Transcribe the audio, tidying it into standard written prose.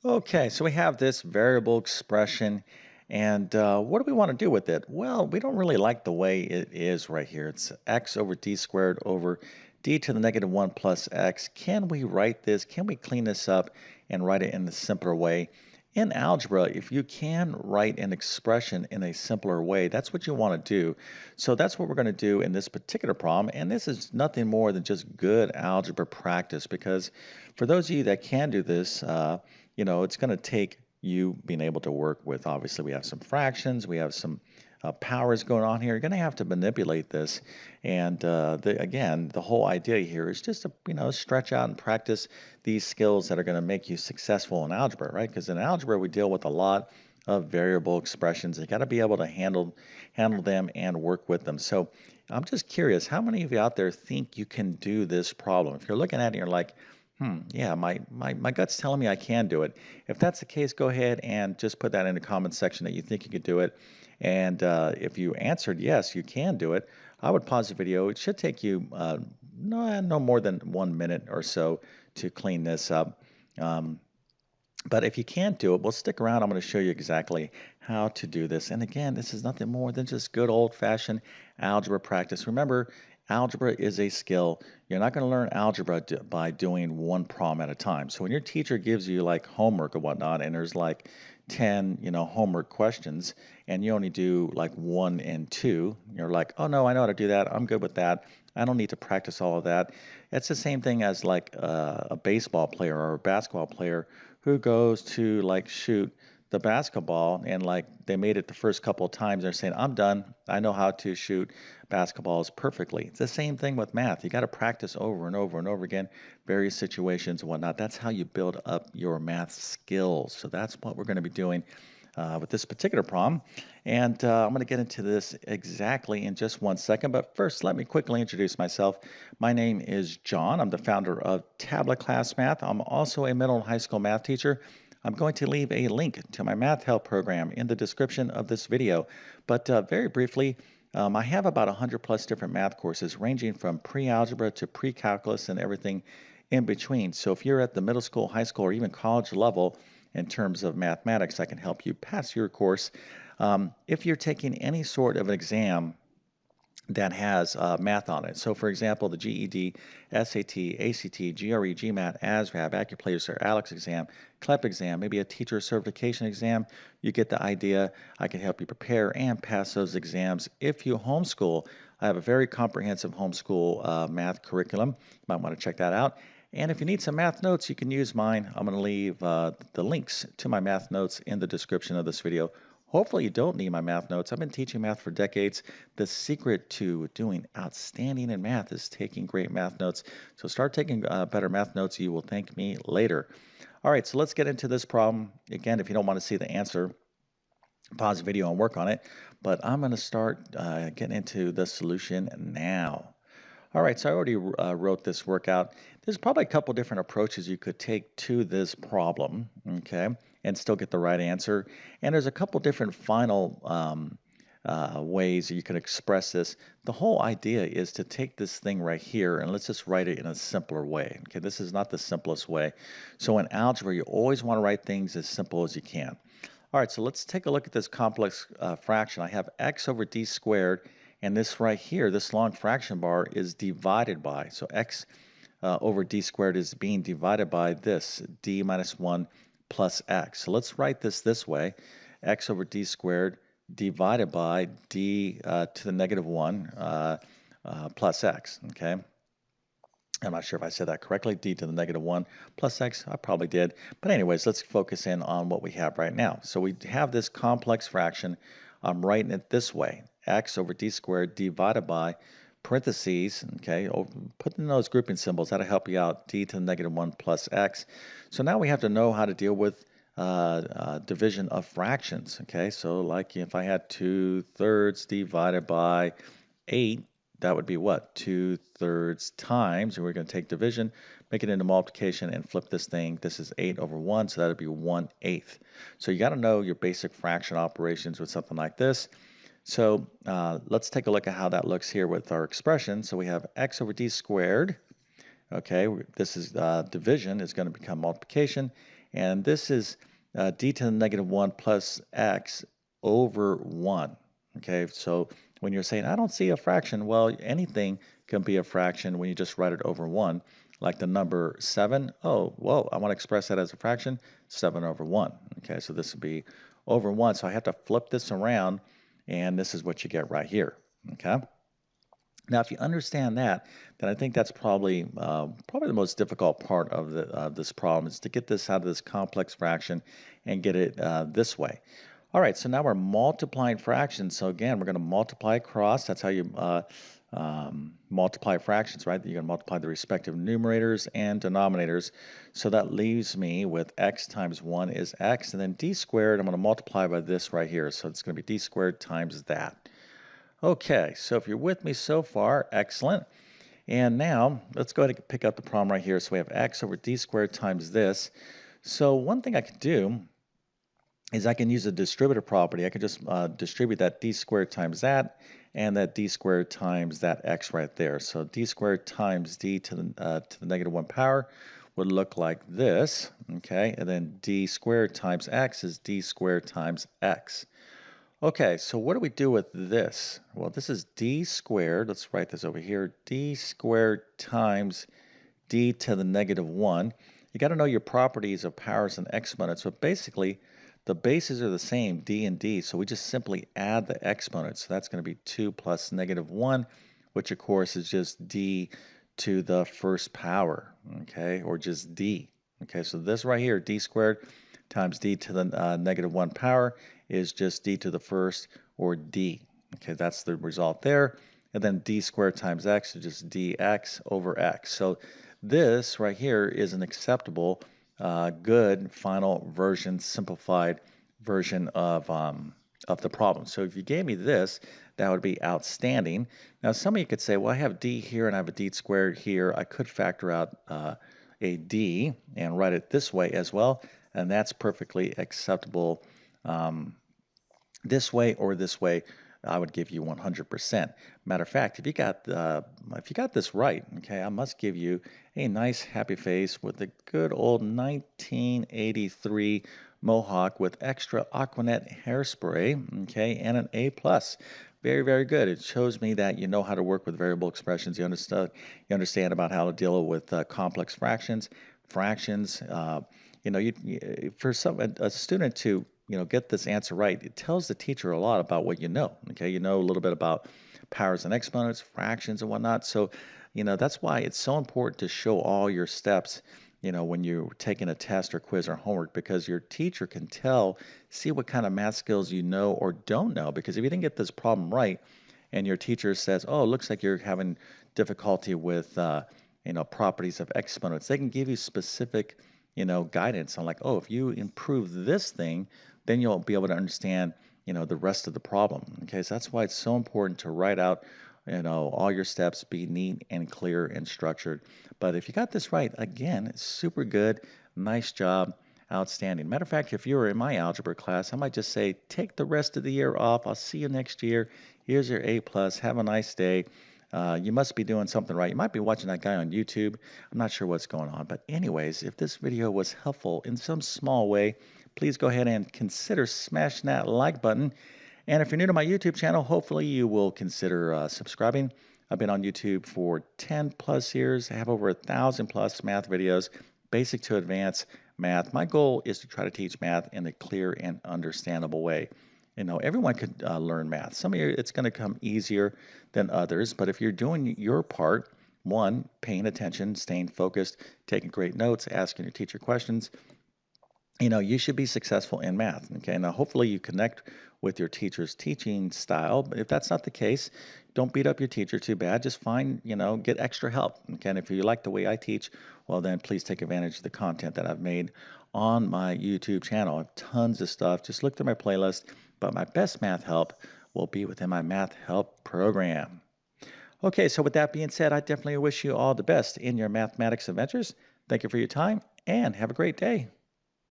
Okay, so we have this variable expression, and what do we want to do with it? Well, we don't really like the way it is right here. It's x over d squared over d to the negative 1 plus x. Can we write this? Can we clean this up and write it in a simpler way? In algebra, if you can write an expression in a simpler way, that's what you want to do. So that's what we're going to do in this particular problem, and this is nothing more than just good algebra practice because for those of you that can do this, it's going to take you being able to work with, obviously, we have some fractions, we have some powers going on here. You're going to have to manipulate this. And again, the whole idea here is just to, stretch out and practice these skills that are going to make you successful in algebra, right? Because in algebra, we deal with a lot of variable expressions. You got to be able to handle them and work with them. So I'm just curious, how many of you out there think you can do this problem? If you're looking at it, you're like, yeah, my gut's telling me I can do it. If that's the case, go ahead and just put that in the comment section that you think you could do it. And if you answered yes, you can do it, I would pause the video. It should take you no more than 1 minute or so to clean this up. Um, but if you can't do it, well, stick around. I'm going to show you exactly how to do this. And again, this is nothing more than just good old-fashioned algebra practice. Remember, algebra is a skill. You're not going to learn algebra by doing one problem at a time. So when your teacher gives you like homework or whatnot, and there's like 10, homework questions, and you only do like 1 and 2, you're like, oh no, I know how to do that. I'm good with that. I don't need to practice all of that. It's the same thing as like a baseball player or a basketball player who goes to like shoot the basketball and like they made it the first couple of times. They're saying, I'm done. I know how to shoot basketballs perfectly. It's the same thing with math. You got to practice over and over and over again, various situations and whatnot. That's how you build up your math skills. So that's what we're going to be doing with this particular problem. And I'm going to get into this exactly in just 1 second. But first, let me quickly introduce myself. My name is John. I'm the founder of TabletClass Math. I'm also a middle and high school math teacher. I'm going to leave a link to my math help program in the description of this video. But very briefly, I have about 100 plus different math courses ranging from pre-algebra to pre-calculus and everything in between. So if you're at the middle school, high school, or even college level in terms of mathematics, I can help you pass your course. If you're taking any sort of an exam that has math on it. So for example, the GED, SAT, ACT, GRE, GMAT, ASVAB, AccuPlacer, ALEX exam, CLEP exam, maybe a teacher certification exam, you get the idea. I can help you prepare and pass those exams. If you homeschool, I have a very comprehensive homeschool math curriculum. You might want to check that out. And if you need some math notes, you can use mine. I'm going to leave the links to my math notes in the description of this video. Hopefully you don't need my math notes. I've been teaching math for decades. The secret to doing outstanding in math is taking great math notes. So start taking better math notes. You will thank me later. All right, so let's get into this problem. Again, if you don't want to see the answer, pause the video and work on it. But I'm going to start getting into the solution now. All right, so I already wrote this workout. There's probably a couple different approaches you could take to this problem, okay, and still get the right answer. And there's a couple different final ways you can express this. The whole idea is to take this thing right here and let's just write it in a simpler way. Okay, this is not the simplest way. So in algebra, you always want to write things as simple as you can. All right, so let's take a look at this complex fraction. I have x over d squared, and this right here, this long fraction bar is divided by. So x over d squared is being divided by this, d minus 1 plus x. So let's write this way, x over d squared divided by d to the negative 1 plus x, okay? I'm not sure if I said that correctly, d to the negative 1 plus x, I probably did. But anyways, let's focus in on what we have right now. So we have this complex fraction. I'm writing it this way, x over d squared divided by parentheses, okay, put in those grouping symbols, that'll help you out, d to the negative 1 plus x. So now we have to know how to deal with division of fractions, okay? So like if I had 2/3 divided by 8, that would be what? 2/3 times, and we're going to take division, make it into multiplication, and flip this thing. This is 8 over 1, so that would be 1/8. So you got to know your basic fraction operations with something like this. So let's take a look at how that looks here with our expression. So we have x over d squared. Okay, this is division is going to become multiplication, And this is d to the negative 1 plus x over 1. Okay, so when you're saying, I don't see a fraction, well, anything can be a fraction when you just write it over 1. Like the number 7, oh, whoa, I want to express that as a fraction, 7 over 1. Okay, so this would be over 1, so I have to flip this around, and this is what you get right here. Okay. Now, if you understand that, then I think that's probably the most difficult part of this problem is to get this out of this complex fraction and get it this way. All right, so now we're multiplying fractions. So again, we're going to multiply across. That's how you multiply fractions, right? You're going to multiply the respective numerators and denominators. So that leaves me with x times 1 is x, and then d squared, I'm going to multiply by this right here. So it's going to be d squared times that. Okay, so if you're with me so far, excellent. And now let's go ahead and pick up the problem right here. So we have x over d squared times this. So one thing I could do is I can use a distributive property. I could just distribute that d squared times that and that d squared times that x right there. So d squared times d to the negative 1 power would look like this, okay? And then d squared times x is d squared times x. Okay, so what do we do with this? Well, this is d squared. Let's write this over here. D squared times d to the negative 1. You got to know your properties of powers and exponents, but basically the bases are the same, d and d, so we just simply add the exponents. So that's going to be 2 plus negative 1, which of course is just d to the first power, okay, or just d. Okay, so this right here, d squared times d to the negative 1 power is just d to the first, or d. Okay, that's the result there. And then d squared times x is just dx over x. So this right here is an acceptable, good final version, simplified version of the problem. So if you gave me this, that would be outstanding. Now some of you could say, well, I have d here and I have a d squared here. I could factor out a d and write it this way as well, and that's perfectly acceptable. This way or this way, I would give you 100%. Matter of fact, if you got this right, okay, I must give you a nice happy face with the good old 1983 Mohawk with extra Aquanet hairspray, okay, and an A+. Very, very good. It shows me that you know how to work with variable expressions. You understand about how to deal with complex fractions. For a student to get this answer right, it tells the teacher a lot about what you know. Okay, you know a little bit about powers and exponents, fractions, and whatnot. So, that's why it's so important to show all your steps. When you're taking a test or quiz or homework, because your teacher can see what kind of math skills you know or don't know. Because if you didn't get this problem right, and your teacher says, "Oh, it looks like you're having difficulty with, properties of exponents," they can give you specific guidance on like, oh, if you improve this thing, then you'll be able to understand, the rest of the problem. Okay, so that's why it's so important to write out, all your steps, be neat and clear and structured. But if you got this right, again, it's super good. Nice job. Outstanding. Matter of fact, if you were in my algebra class, I might just say, take the rest of the year off. I'll see you next year. Here's your A+. Have a nice day. You must be doing something right. You might be watching that guy on YouTube. I'm not sure what's going on. But anyways, if this video was helpful in some small way, please go ahead and consider smashing that like button. And if you're new to my YouTube channel, hopefully you will consider subscribing. I've been on YouTube for 10 plus years. I have over 1,000 plus math videos, basic to advanced math. My goal is to try to teach math in a clear and understandable way. Everyone could learn math. Some of you, it's going to come easier than others, but if you're doing your part, one, paying attention, staying focused, taking great notes, asking your teacher questions, you should be successful in math. Okay, now hopefully you connect with your teacher's teaching style, but if that's not the case, don't beat up your teacher too bad. Just get extra help. Okay, and if you like the way I teach, well then please take advantage of the content that I've made on my YouTube channel. I have tons of stuff. Just look through my playlist, but my best math help will be within my math help program. Okay, so with that being said, I definitely wish you all the best in your mathematics adventures. Thank you for your time and have a great day.